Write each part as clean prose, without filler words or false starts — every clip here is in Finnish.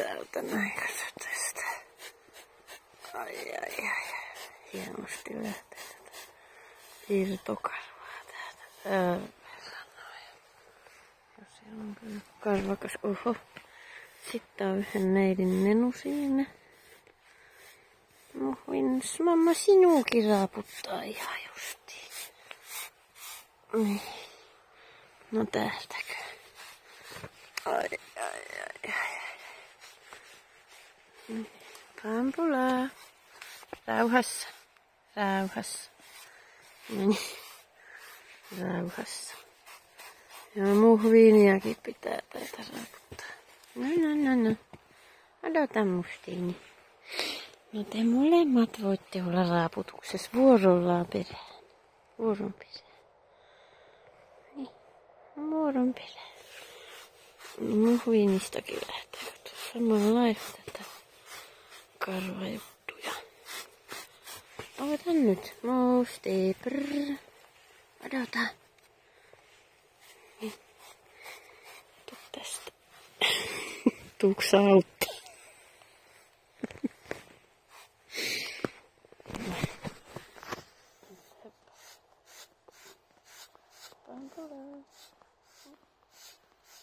täältä näin, katso tästä. Ai. Hienosti lähtee tätä irtokarvaa täältä. Siellä on kyllä karvakas. Oho. Sitten on yhden neidin nenu siinä. Muhvins, mamma sinuukin raaputtaa ihan justiin. Niin. No täältäkö? Ai. Pampulaa. Rauhassa. Noniin. Rauhassa. Ja muhviiniakin pitää täältä raaputtaa. No. Odota mustiini. No te molemmat voitte olla raaputuksessa vuorollaan perään. Vuoron perään. Niin, vuoron perään. Muhviinistakin lähtee samanlaista tätä karvajuttuja. Odota nyt. Musti. Prrr. Odota. Niin. Tuu tästä. Tuuks sä auttaa?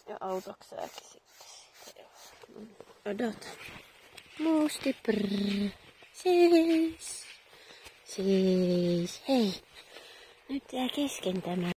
Ja autoksääkin sitten. Odota. Musti prrr. Seis. Hei. Nyt jää kesken tämä.